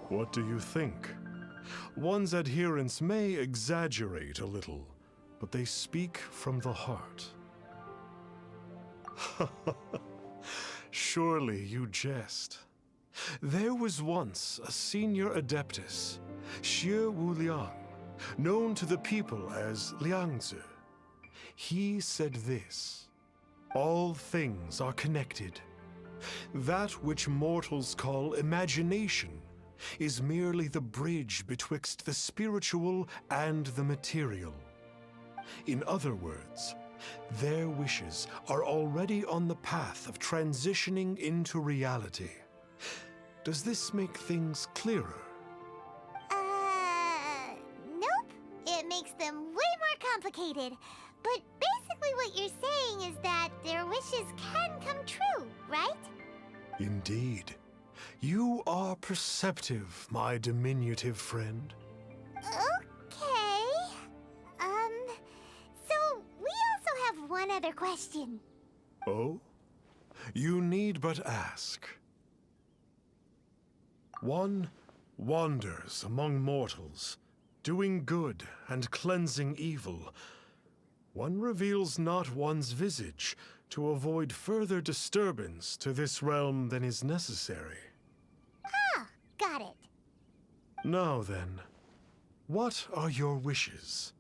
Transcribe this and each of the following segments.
What do you think? One's adherents may exaggerate a little, but they speak from the heart. Surely you jest. There was once a senior adeptus, Xiao, known to the people as Liangzi. He said this: all things are connected. That which mortals call imagination is merely the bridge betwixt the spiritual and the material. In other words, their wishes are already on the path of transitioning into reality. Does this make things clearer? Nope. It makes them way more complicated. But basically what you're saying is that their wishes can come true, right? Indeed. You are perceptive, my diminutive friend. Okay. So we also have one other question. Oh? You need but ask. One wanders among mortals, doing good and cleansing evil. One reveals not one's visage to avoid further disturbance to this realm than is necessary. Ah, got it. Now then, what are your wishes?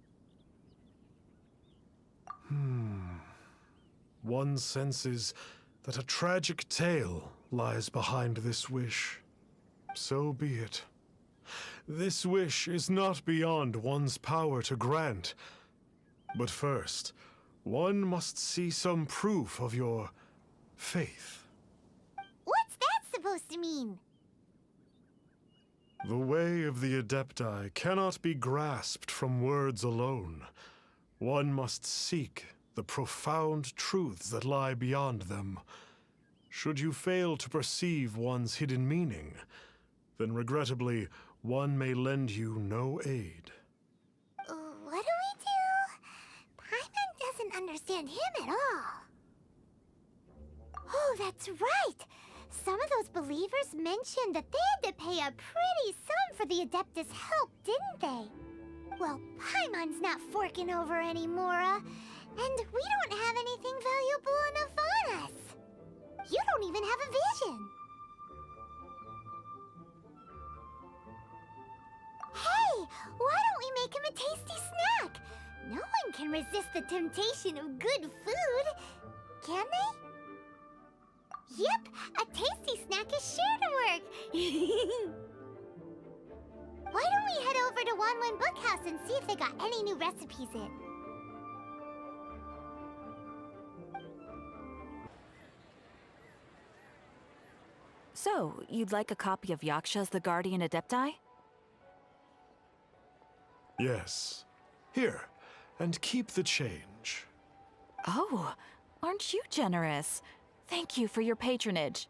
One senses that a tragic tale lies behind this wish. So be it. This wish is not beyond one's power to grant. But first, one must see some proof of your faith. What's that supposed to mean? The way of the adepti cannot be grasped from words alone. One must seek the profound truths that lie beyond them. Should you fail to perceive one's hidden meaning, then regrettably, one may lend you no aid. What do we do? Paimon doesn't understand him at all. Oh, that's right! Some of those believers mentioned that they had to pay a pretty sum for the Adeptus' help, didn't they? Well, Paimon's not forking over anymore, and we don't have anything valuable enough on us. You don't even have a vision. Hey, why don't we make him a tasty snack? No one can resist the temptation of good food, can they? Yep, a tasty snack is sure to work. Why don't we head over to Wanwen Bookhouse and see if they got any new recipes in? So, you'd like a copy of Yaksha's The Guardian Adepti? Yes. Here, and keep the change. Oh, aren't you generous? Thank you for your patronage.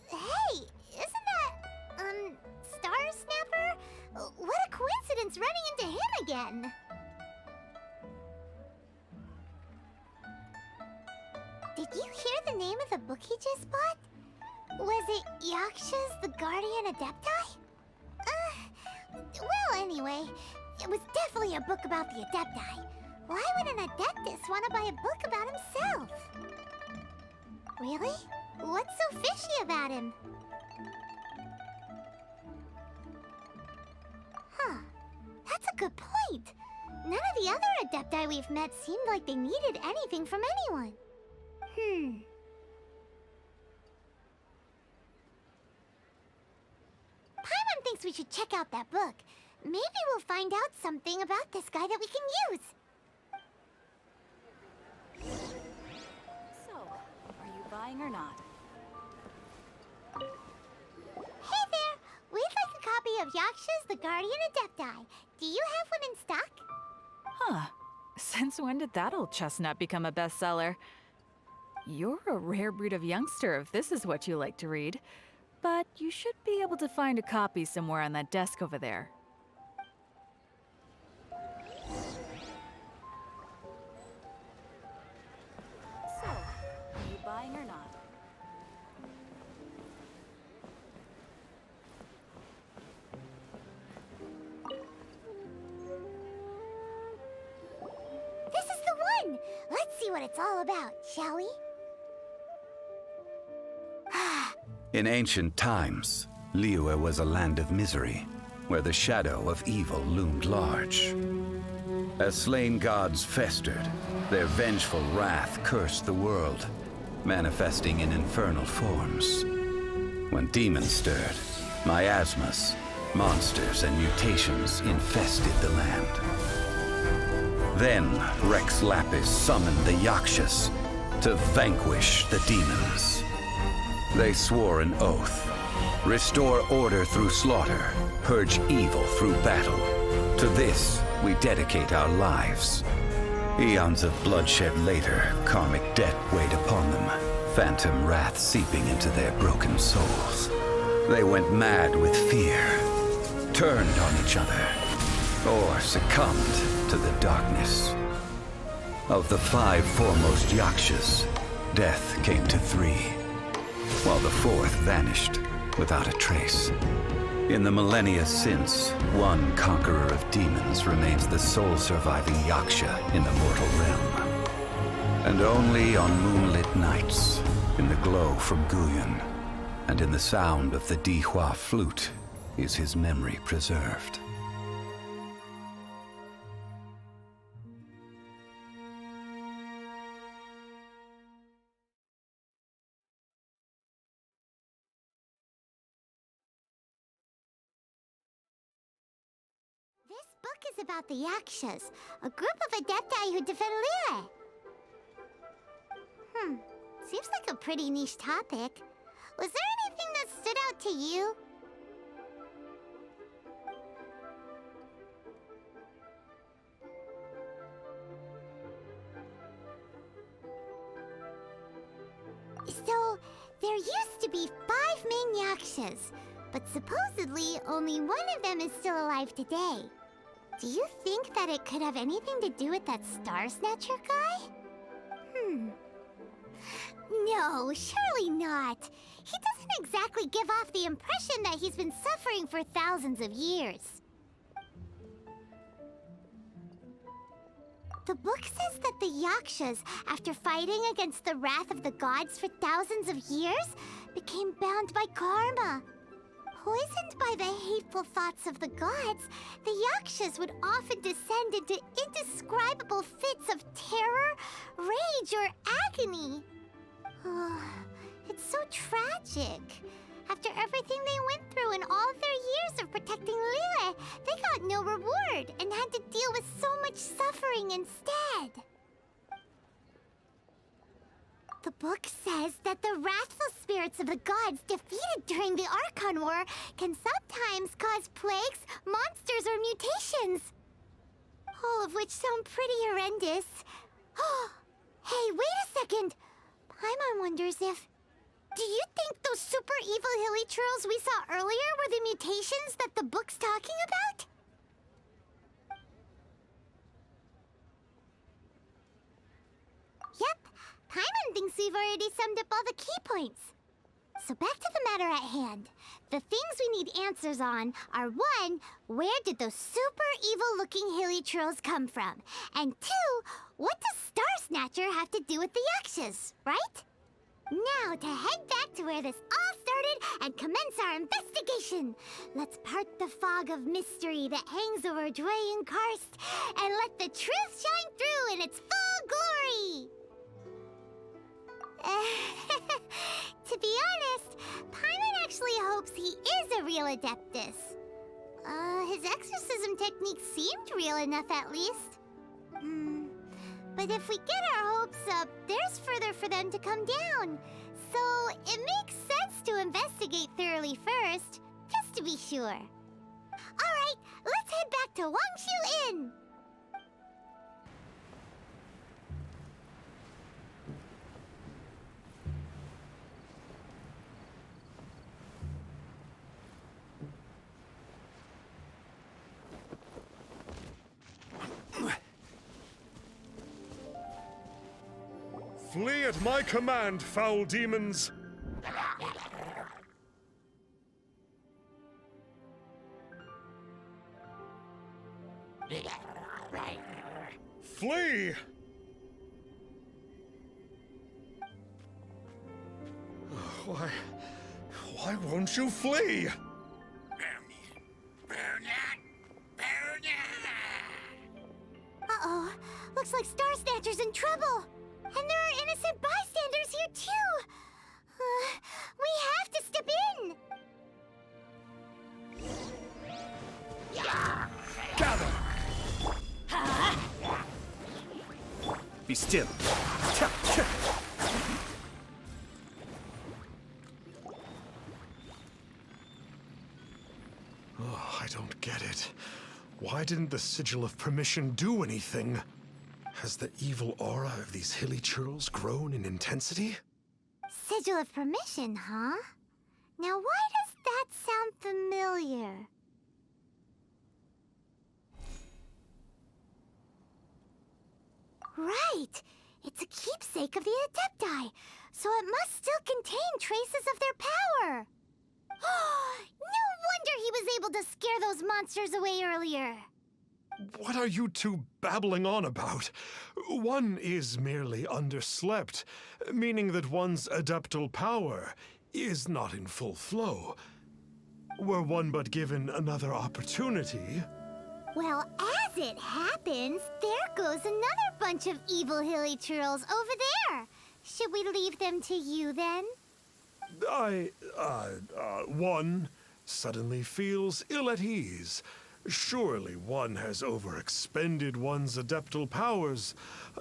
Hey, isn't that, Star Snapper? What a coincidence running into him again. Did you hear the name of the book he just bought? Was it Yaksha's The Guardian Adepti? Well, anyway, it was definitely a book about the Adepti. Why would an Adeptus want to buy a book about himself? Really? What's so fishy about him? Huh. That's a good point. None of the other Adepti we've met seemed like they needed anything from anyone. Paimon thinks we should check out that book. Maybe we'll find out something about this guy that we can use. So, are you buying or not? Hey there! We'd like a copy of Yaksha's The Guardian Adepti. Do you have one in stock? Huh. Since when did that old chestnut become a bestseller? You're a rare breed of youngster if this is what you like to read. But you should be able to find a copy somewhere on that desk over there. So, are you buying or not? see what it's all about, shall we? In ancient times, Liyue was a land of misery, where the shadow of evil loomed large. As slain gods festered, their vengeful wrath cursed the world, manifesting in infernal forms. When demons stirred, miasmas, monsters, and mutations infested the land. Then Rex Lapis summoned the Yakshas to vanquish the demons. They swore an oath: restore order through slaughter, purge evil through battle. To this, we dedicate our lives. Eons of bloodshed later, karmic debt weighed upon them, phantom wrath seeping into their broken souls. They went mad with fear, turned on each other, or succumbed to the darkness. Of the 5 foremost Yakshas, death came to 3, while the 4th vanished without a trace. In the millennia since, one conqueror of demons remains the sole surviving Yaksha in the mortal realm. And only on moonlit nights, in the glow from Jueyun, and in the sound of the Dihua flute, is his memory preserved. This book is about the Yakshas, a group of adepti who defend Liyue. Seems like a pretty niche topic. Was there anything that stood out to you? So, there used to be 5 main Yakshas, but supposedly only one of them is still alive today. Do you think that it could have anything to do with that Star Snatcher guy? No, surely not. He doesn't exactly give off the impression that he's been suffering for thousands of years. The book says that the Yakshas, after fighting against the wrath of the gods for thousands of years, became bound by karma. Poisoned by the hateful thoughts of the gods, the Yakshas would often descend into indescribable fits of terror, rage, or agony. It's so tragic. After everything they went through in all their years of protecting Liyue, they got no reward and had to deal with so much suffering instead. The book says that the wrathful spirits of the gods defeated during the Archon War can sometimes cause plagues, monsters, or mutations. All of which sound pretty horrendous. Hey, wait a second! Paimon wonders if... Do you think those super evil hilly churls we saw earlier were the mutations that the book's talking about? Yep, Paimon thinks we've already summed up all the key points. So back to the matter at hand. The things we need answers on are 1, where did those super evil-looking hilly churls come from? And 2, what does Star Snatcher have to do with the Yakshas, right? Now to head back to where this all started and commence our investigation. Let's part the fog of mystery that hangs over Jueyun Karst and let the truth shine through in its full glory. To be honest, Paimon actually hopes he is a real adeptus. His exorcism technique seemed real enough at least. But if we get our hopes up, there's further for them to come down. So it makes sense to investigate thoroughly first, just to be sure. Alright, let's head back to Wangshu Inn! Flee at my command, foul demons! Flee! Why won't you flee? Uh-oh. Looks like Star Snatcher's in trouble. And there are innocent bystanders here, too. We have to step in. Gather! Be still. Oh, I don't get it. Why didn't the Sigil of Permission do anything? Has the evil aura of these hilly churls grown in intensity? Sigil of Permission, huh? Now why does that sound familiar? Right! It's a keepsake of the adepti, so it must still contain traces of their power. No wonder he was able to scare those monsters away earlier. What are you two babbling on about? One is merely underslept, meaning that one's adeptal power is not in full flow. Were one but given another opportunity... Well, as it happens, there goes another bunch of evil hilly churls over there. Should we leave them to you, then? One suddenly feels ill at ease. Surely one has overexpended one's adeptal powers.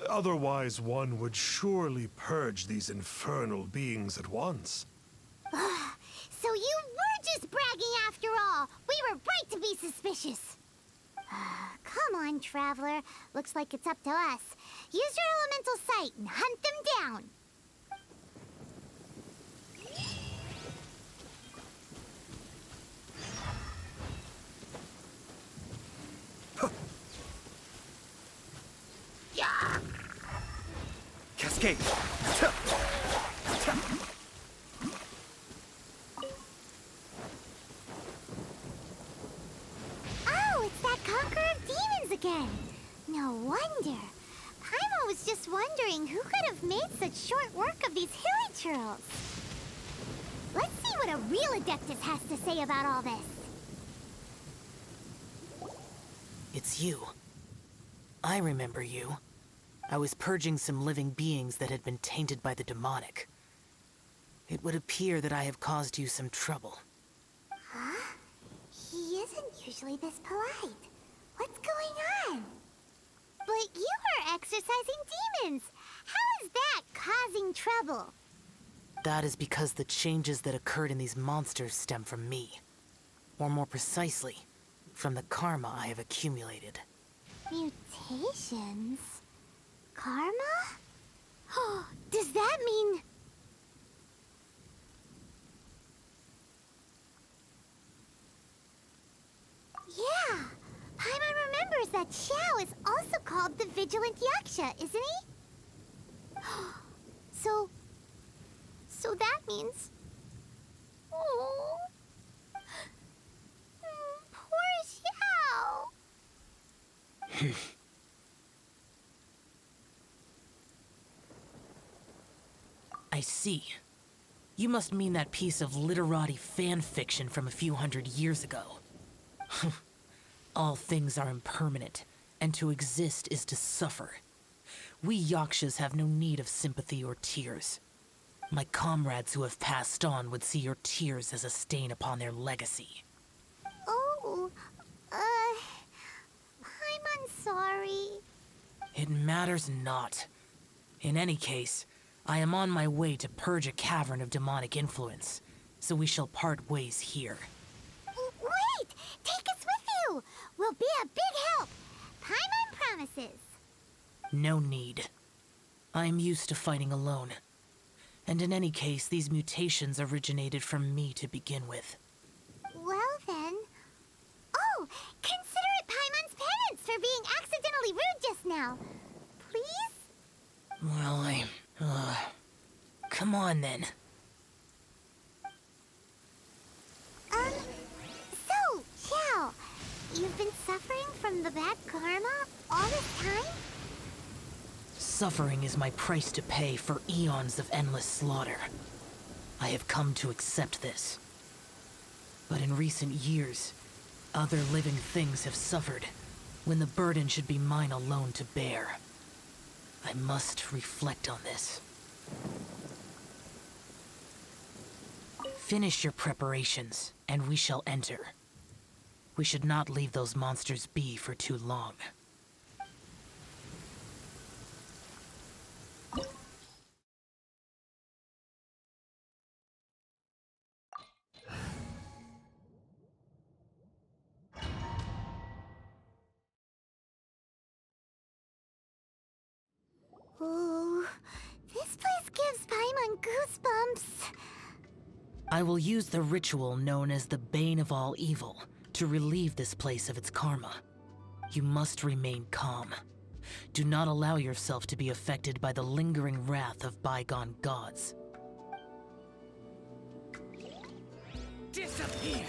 Otherwise, one would surely purge these infernal beings at once. So you were just bragging after all. We were right to be suspicious. Come on, Traveler. Looks like it's up to us. Use your elemental sight and hunt them down. Cascade. Oh, it's that Conqueror of Demons again. No wonder. Paimon was just wondering who could have made such short work of these hilly churls. Let's see what a real Adeptus has to say about all this. It's you. I remember you. I was purging some living beings that had been tainted by the demonic. It would appear that I have caused you some trouble. Huh? He isn't usually this polite. What's going on? But you are exorcising demons. How is that causing trouble? That is because the changes that occurred in these monsters stem from me. Or more precisely, from the karma I have accumulated. Mutations? Karma? Does that mean... Yeah! Paimon remembers that Xiao is also called the Vigilant Yaksha, isn't he? So that means... Oh... Poor Xiao! I see. You must mean that piece of literati fan fiction from a few hundred years ago. All things are impermanent, and to exist is to suffer. We Yakshas have no need of sympathy or tears. My comrades who have passed on would see your tears as a stain upon their legacy. Oh, I'm sorry. It matters not. In any case, I am on my way to purge a cavern of demonic influence, so we shall part ways here. Wait! Take us with you! We'll be a big help! Paimon promises! No need. I am used to fighting alone. And in any case, these mutations originated from me to begin with. Well then... Oh! Consider it Paimon's penance for being accidentally rude just now. Please? Well, come on then. So, Xiao, you've been suffering from the bad karma all this time? Suffering is my price to pay for eons of endless slaughter. I have come to accept this. But in recent years, other living things have suffered, when the burden should be mine alone to bear. I must reflect on this. Finish your preparations, and we shall enter. We should not leave those monsters be for too long. Ooh, this place gives Paimon goosebumps. I will use the ritual known as the Bane of All Evil to relieve this place of its karma. You must remain calm. Do not allow yourself to be affected by the lingering wrath of bygone gods. Disappear!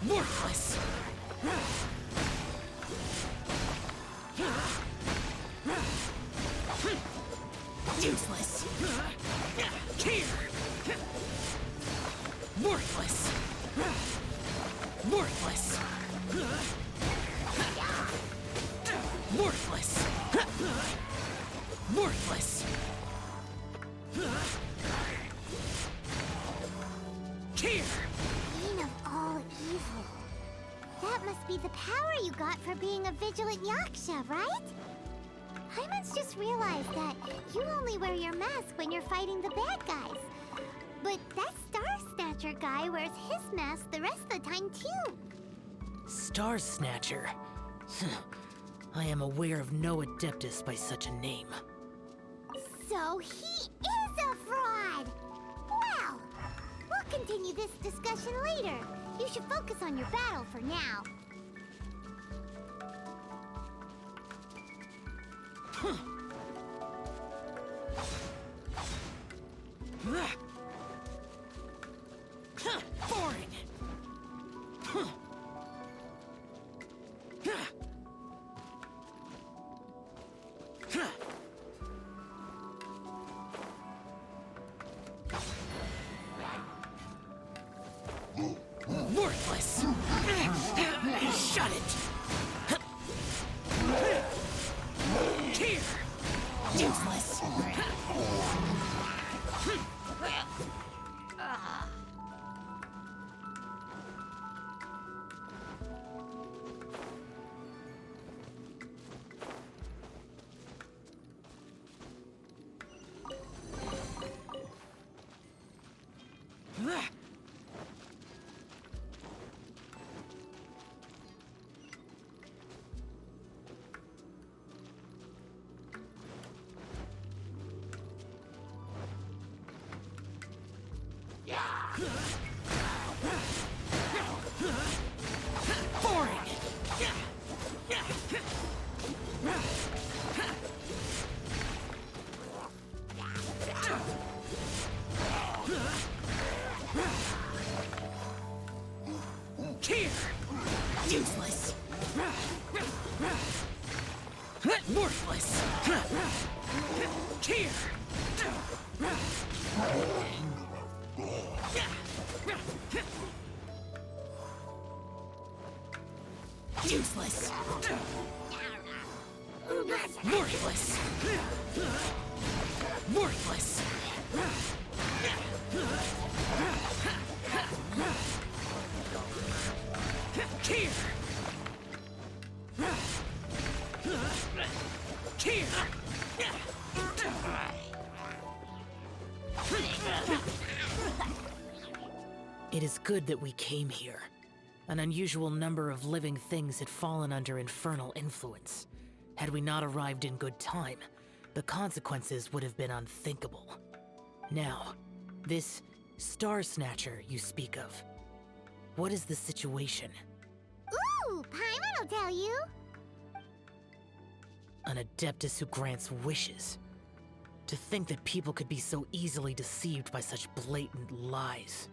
Worthless! Useless! Here! Worthless! Worthless! Worthless! Worthless! Here! Bane of all evil. That must be the power you got for being a Vigilant Yaksha, right? Paimon's just realized that you only wear your mask when you're fighting the bad guys. But that Star Snatcher guy wears his mask the rest of the time, too. Star Snatcher. I am aware of no adeptus by such a name. So he is a fraud! Well, we'll continue this discussion later. You should focus on your battle for now. Boring! Worthless! Shut it! Here! Useless! Boring! Here! Useless! Worthless! Here! Useless! Worthless! Worthless! Here! Here! It is good that we came here. An unusual number of living things had fallen under infernal influence. Had we not arrived in good time, the consequences would have been unthinkable. Now, this Star Snatcher you speak of, what is the situation? Ooh, Paimon will tell you. An adeptus who grants wishes. To think that people could be so easily deceived by such blatant lies.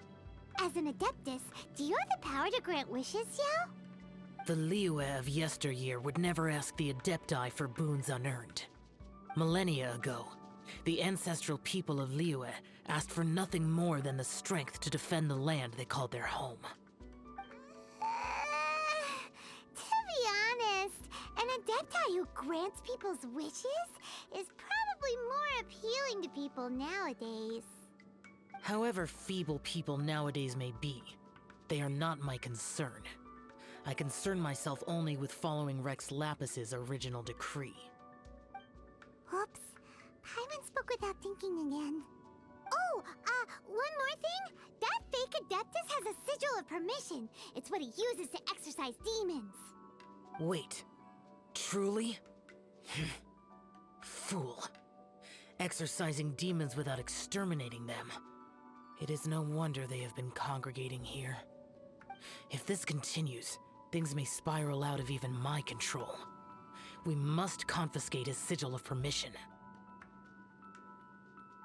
As an adeptus, do you have the power to grant wishes, Xiao? The Liyue of yesteryear would never ask the adepti for boons unearned. Millennia ago, the ancestral people of Liyue asked for nothing more than the strength to defend the land they called their home. To be honest, an adepti who grants people's wishes is probably more appealing to people nowadays. However feeble people nowadays may be, they are not my concern. I concern myself only with following Rex Lapis's original decree. Oops. Paimon spoke without thinking again. Oh, one more thing. That fake adeptus has a sigil of permission. It's what he uses to exorcise demons. Wait, truly? Fool. Exorcising demons without exterminating them. It is no wonder they have been congregating here. If this continues, things may spiral out of even my control. We must confiscate his sigil of permission.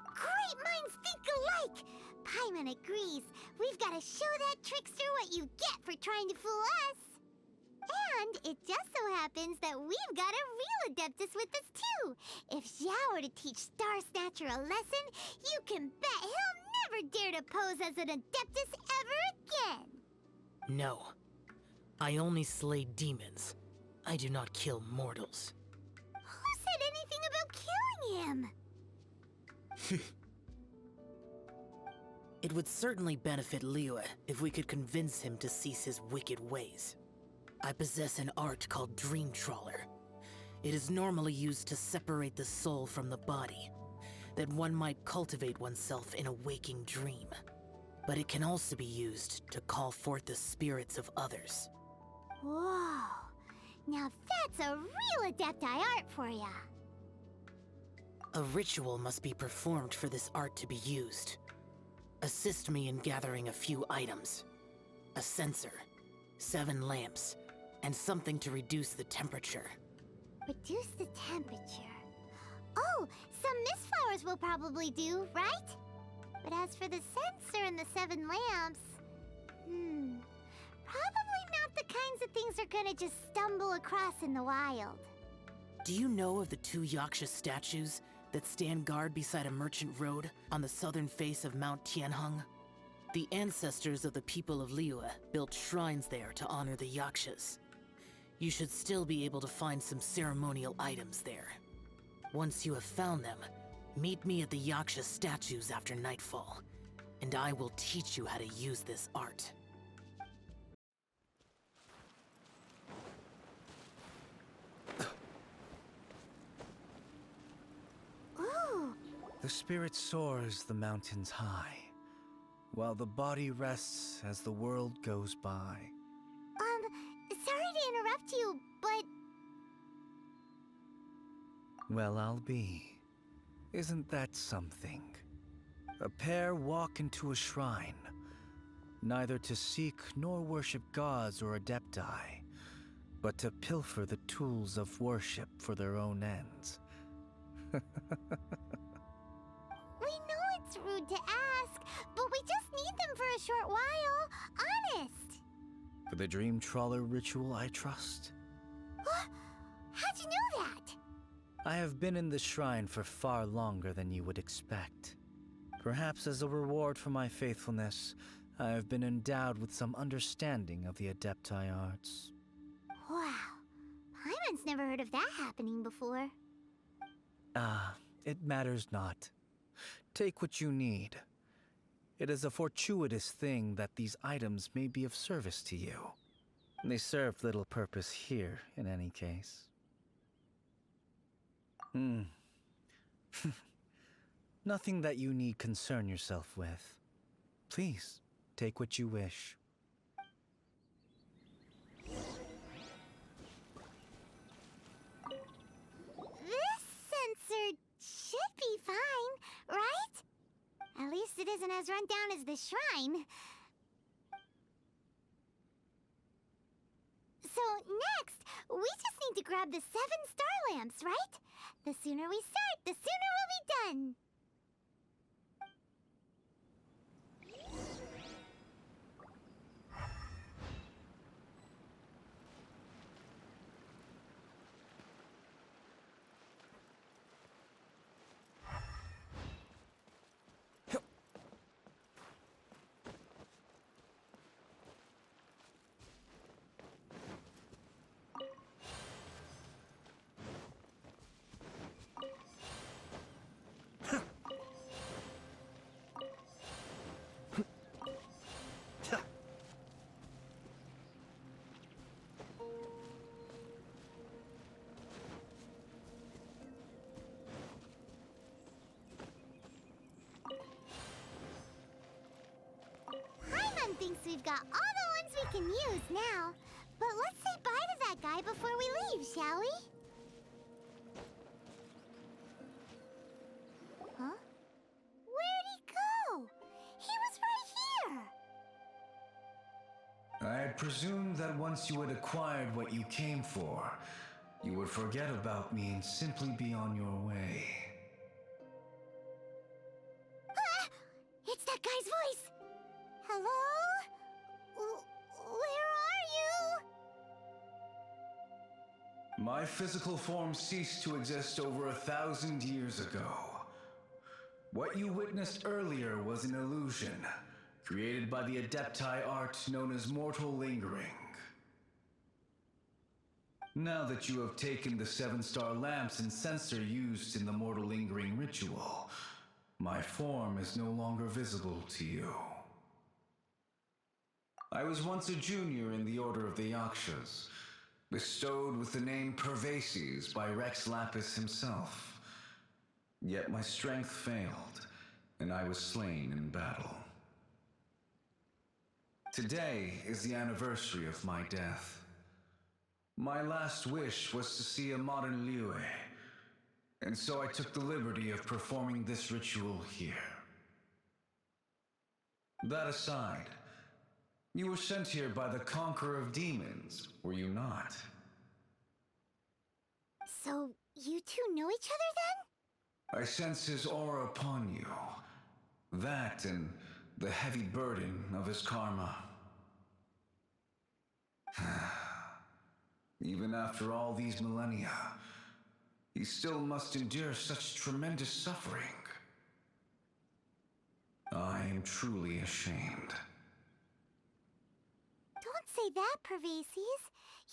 Great minds think alike! Paimon agrees. We've got to show that trickster what you get for trying to fool us. And it just so happens that we've got a real adeptus with us too. If Xiao were to teach Star Snatcher a lesson, you can bet he'll never dare to pose as an adeptus ever again. No. I only slay demons. I do not kill mortals. Who said anything about killing him? It would certainly benefit Liyue if we could convince him to cease his wicked ways. I possess an art called Dream Trawler. It is normally used to separate the soul from the body, that one might cultivate oneself in a waking dream. But it can also be used to call forth the spirits of others. Whoa. Now that's a real adepti art for ya. A ritual must be performed for this art to be used. Assist me in gathering a few items. A censer, 7 lamps, and something to reduce the temperature. Reduce the temperature. Oh, some mist flowers will probably do, right? But as for the censer and the 7 lamps, probably not the kinds of things they're gonna just stumble across in the wild. Do you know of the 2 Yaksha statues that stand guard beside a merchant road on the southern face of Mount Tianheng? The ancestors of the people of Liyue built shrines there to honor the Yakshas. You should still be able to find some ceremonial items there. Once you have found them, meet me at the Yaksha statues after nightfall, and I will teach you how to use this art. Ooh, The spirit soars the mountains high, while the body rests as the world goes by. sorry to interrupt you, but Well, I'll be. Isn't that something? A pair walk into a shrine, neither to seek nor worship gods or adepti, but to pilfer the tools of worship for their own ends. we know it's rude to ask, but we just need them for a short while. Honest. For the Dream Trawler ritual, I trust. How'd you know that? I have been in the shrine for far longer than you would expect. Perhaps as a reward for my faithfulness, I have been endowed with some understanding of the adepti arts. Wow. Paimon's never heard of that happening before. It matters not. Take what you need. It is a fortuitous thing that these items may be of service to you. They serve little purpose here, in any case. Nothing that you need concern yourself with. Please, Take what you wish. This sensor should be fine, right? At least it isn't as run down as the shrine. So next, we just need to grab the 7 star lamps, right? The sooner we start, the sooner we'll be done. Paimon thinks we've got all the ones we can use now. But let's say bye to that guy before we leave, shall we? Huh? Where'd he go? He was right here! I had presumed that once you had acquired what you came for, you would forget about me and simply be on your way. Ah! It's that guy's voice! Hello? Where are you? My physical form ceased to exist over 1,000 years ago. What you witnessed earlier was an illusion, created by the adepti art known as mortal lingering. Now that you have taken the 7 star lamps and censer used in the mortal lingering ritual, my form is no longer visible to you. I was once a junior in the Order of the Yakshas, bestowed with the name Pervases by Rex Lapis himself. Yet my strength failed, and I was slain in battle. Today is the anniversary of my death. My last wish was to see a modern Liyue, and so I took the liberty of performing this ritual here. That aside, you were sent here by the Conqueror of Demons, were you not? So, you two know each other then? I sense his aura upon you. That and the heavy burden of his karma. Even after all these millennia, he still must endure such tremendous suffering. I am truly ashamed. Don't say that, Pervases.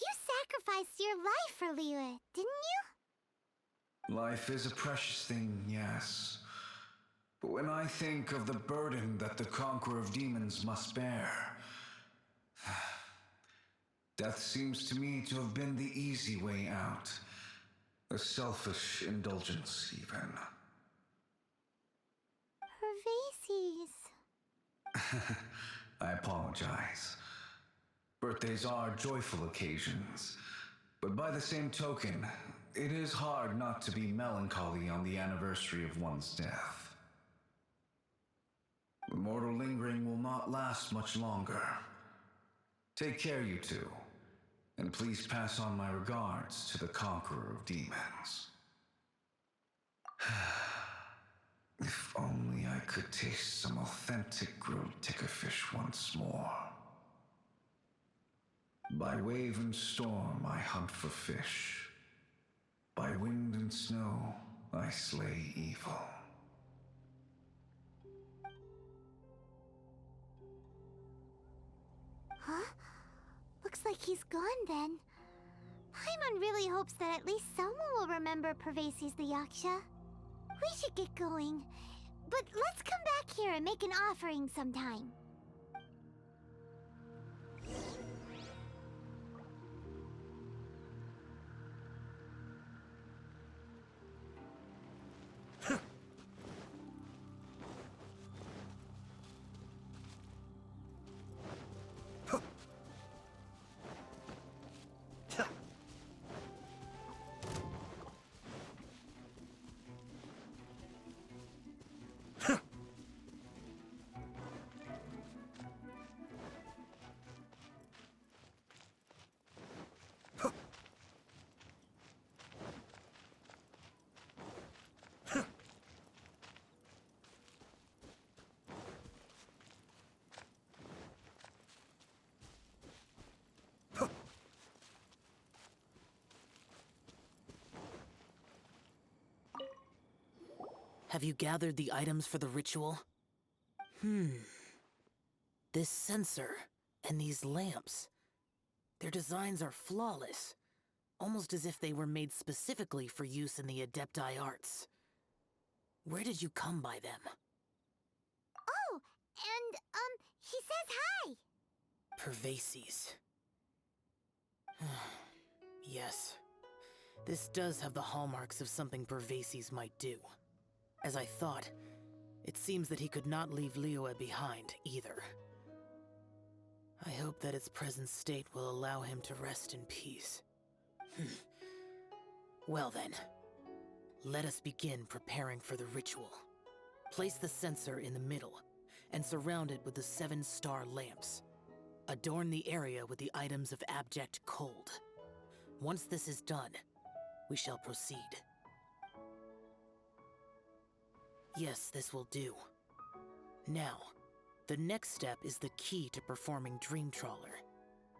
You sacrificed your life for Liyue, didn't you? Life is a precious thing, yes. But when I think of the burden that the Conqueror of Demons must bear, death seems to me to have been the easy way out. A selfish indulgence, even. Pervases. I apologize. Birthdays are joyful occasions, but by the same token, it is hard not to be melancholy on the anniversary of one's death. The mortal lingering will not last much longer. Take care, you two, and please pass on my regards to the Conqueror of Demons. If only I could taste some authentic grilled tickerfish once more. By wave and storm I hunt for fish. By wind and snow I slay evil. Huh? Looks like he's gone then. Paimon really hopes that at least someone will remember Pervases the Yaksha. We should get going. But let's come back here and make an offering sometime. Have you gathered the items for the ritual? This censer and these lamps. Their designs are flawless, almost as if they were made specifically for use in the adepti arts. Where did you come by them? Oh, and, he says hi! Pervases. Yes. This does have the hallmarks of something Pervases might do. As I thought, it seems that he could not leave Liyue behind, either. I hope that its present state will allow him to rest in peace. Well then, let us begin preparing for the ritual. Place the censer in the middle, and surround it with the 7-star lamps. Adorn the area with the items of abject cold. Once this is done, we shall proceed. Yes, this will do. Now, the next step is the key to performing Dream Trawler.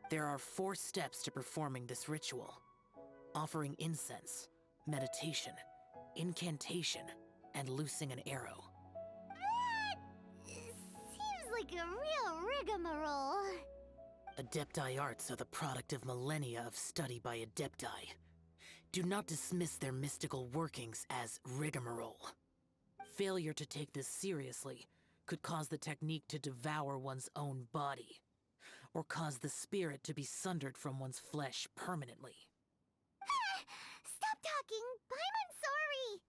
There are 4 steps to performing this ritual. Offering incense, meditation, incantation, and loosing an arrow. That seems like a real rigmarole. Adepti arts are the product of millennia of study by adepti. Do not dismiss their mystical workings as rigmarole. Failure to take this seriously could cause the technique to devour one's own body, or cause the spirit to be sundered from one's flesh permanently. Stop talking! I'm sorry!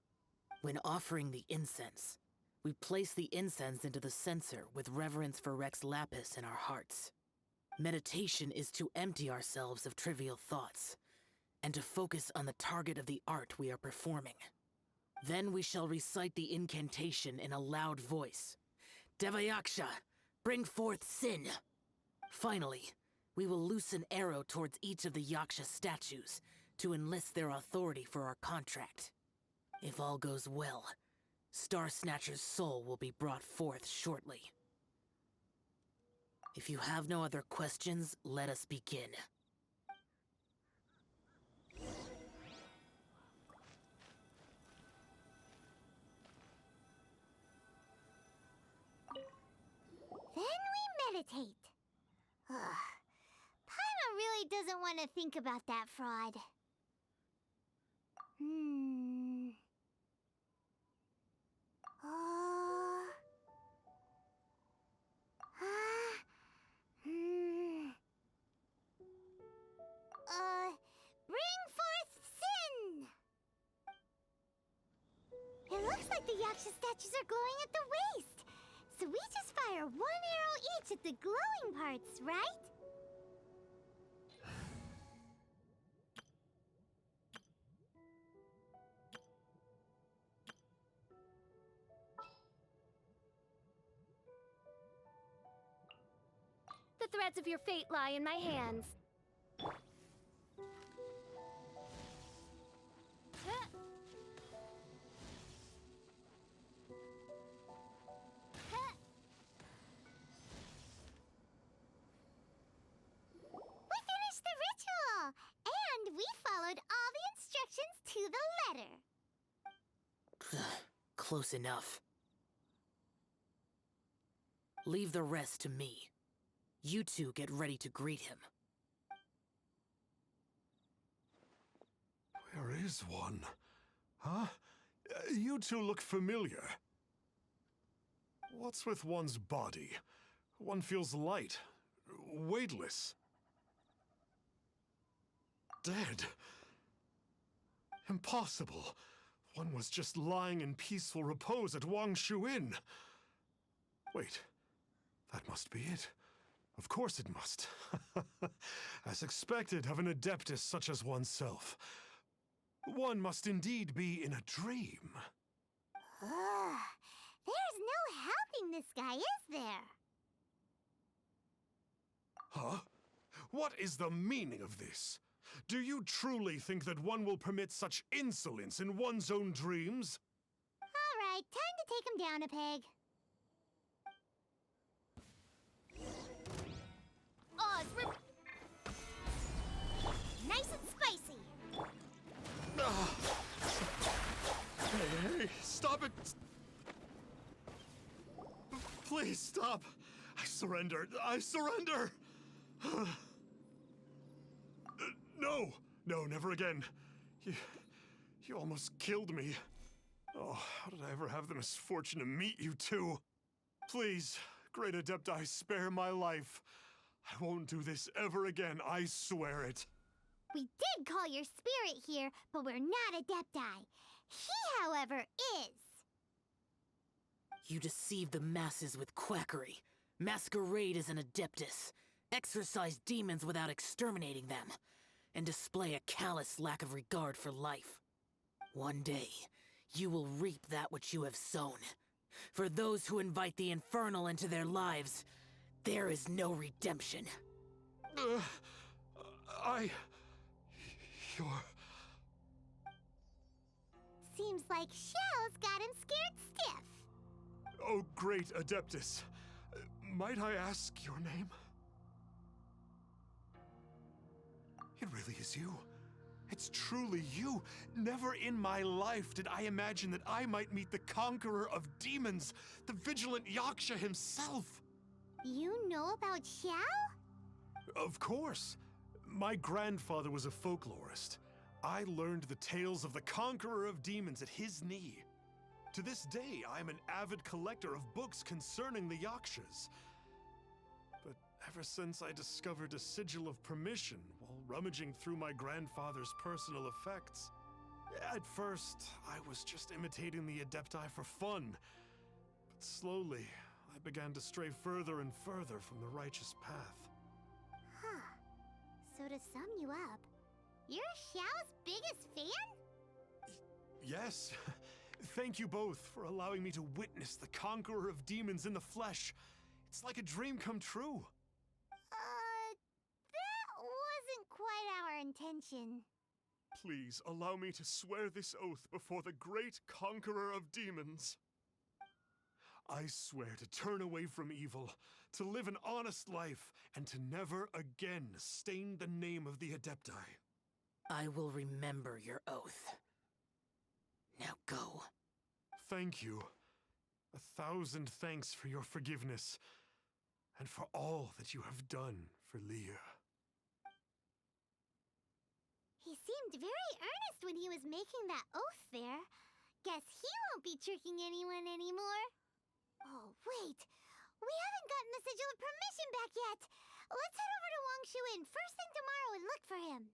When offering the incense, we place the incense into the censer with reverence for Rex Lapis in our hearts. Meditation is to empty ourselves of trivial thoughts, and to focus on the target of the art we are performing. Then we shall recite the incantation in a loud voice. Yaksha, bring forth sin! Finally, we will loose an arrow towards each of the Yaksha statues to enlist their authority for our contract. If all goes well, Star Snatcher's soul will be brought forth shortly. If you have no other questions, let us begin. Then we meditate. Ugh. Paimon really doesn't want to think about that fraud. Bring forth sin! It looks like the Yaksha statues are glowing at the waist. So we just fire 1 arrow each at the glowing parts, right? The threads of your fate lie in my hands. And we followed all the instructions to the letter. Close enough. Leave the rest to me. You two get ready to greet him. Where is one? Huh? You two look familiar. What's with one's body? One feels light, weightless. Dead. Impossible. One was just lying in peaceful repose at Wangshu Inn. Wait, that must be it. Of course it must. As expected of an adeptus such as oneself. One must indeed be in a dream. There's no helping this guy, is there? Huh? What is the meaning of this? Do you truly think that one will permit such insolence in one's own dreams? All right, time to take him down a peg. Nice and spicy. Hey, stop it! Please stop! I surrender! I surrender! No! No, never again. You almost killed me. Oh, how did I ever have the misfortune to meet you two? Please, great adepti, spare my life. I won't do this ever again, I swear it. We did call your spirit here, but we're not adepti. He, however, is. You deceive the masses with quackery, masquerade as an adeptus, exorcise demons without exterminating them, and display a callous lack of regard for life. One day, you will reap that which you have sown. For those who invite the infernal into their lives, there is no redemption. You're... Seems like Xiao's got him scared stiff. Oh, great Adeptus. Might I ask your name? It really is you. It's truly you. Never in my life did I imagine that I might meet the conqueror of demons, the Vigilant Yaksha himself. You know about Xiao? Of course. My grandfather was a folklorist. I learned the tales of the conqueror of demons at his knee. To this day, I'm an avid collector of books concerning the Yakshas. But ever since I discovered a sigil of permission while rummaging through my grandfather's personal effects, at first, I was just imitating the adepti for fun. But slowly, I began to stray further and further from the righteous path. Huh. So to sum you up, you're Xiao's biggest fan? Yes. Thank you both for allowing me to witness the conqueror of demons in the flesh. It's like a dream come true. That wasn't quite our intention. Please allow me to swear this oath before the great conqueror of demons. I swear to turn away from evil, to live an honest life, and to never again stain the name of the adepti. I will remember your oath. Now go. Thank you. 1,000 thanks for your forgiveness, and for all that you have done for Liyue. He seemed very earnest when he was making that oath there. Guess he won't be tricking anyone anymore. Oh, wait. We haven't gotten the sigil of permission back yet. Let's head over to Wangshuin first thing tomorrow and look for him.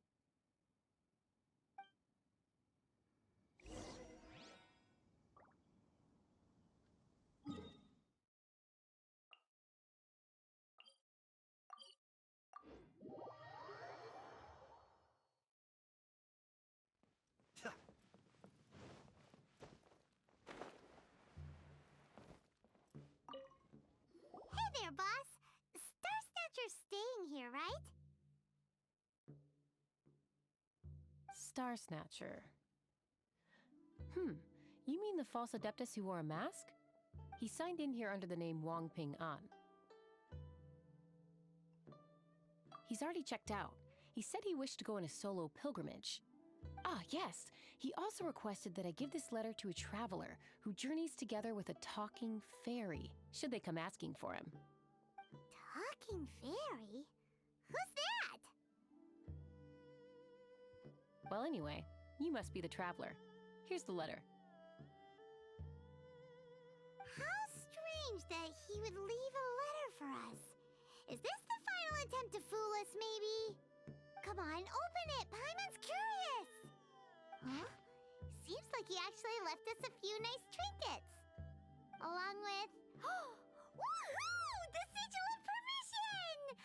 Hey there, boss. Star Snatcher's staying here, right? Star Snatcher. You mean the false adeptus who wore a mask? He signed in here under the name Wang Ping An. He's already checked out. He said he wished to go on a solo pilgrimage. Ah, yes. He also requested that I give this letter to a traveler who journeys together with a talking fairy, should they come asking for him. Talking fairy? Who's that? Well, anyway, you must be the traveler. Here's the letter. How strange that he would leave a letter for us. Is this the final attempt to fool us, maybe? Come on, open it! Paimon's curious! Huh? Seems like he actually left us a few nice trinkets. Along with... Woohoo! The sigil of permission!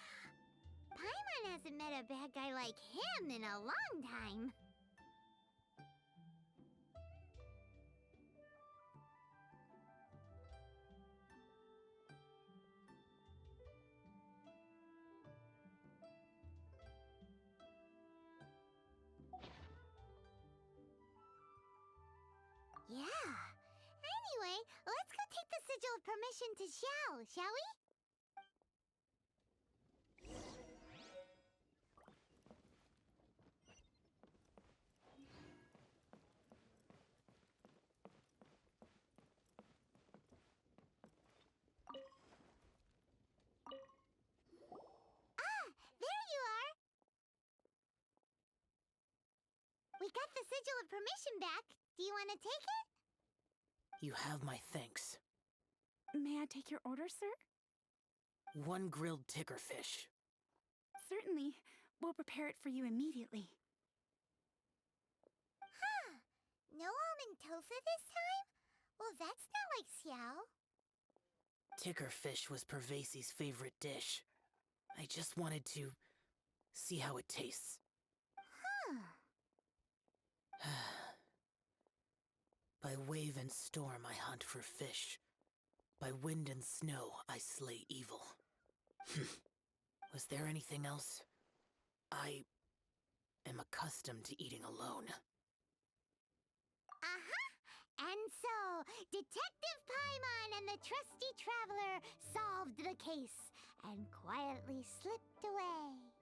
Paimon hasn't met a bad guy like him in a long time. Yeah. Anyway, let's go take the sigil of permission to Xiao, shall we? We got the sigil of permission back. Do you want to take it? You have my thanks. May I take your order, sir? 1 grilled ticker fish. Certainly. We'll prepare it for you immediately. Huh. No almond tofu this time? Well, that's not like Xiao. Ticker fish was Pervasi's favorite dish. I just wanted to see how it tastes. Huh. By wave and storm I hunt for fish. By wind and snow I slay evil. Was there anything else? I am accustomed to eating alone. And so, Detective Paimon and the trusty traveler solved the case and quietly slipped away.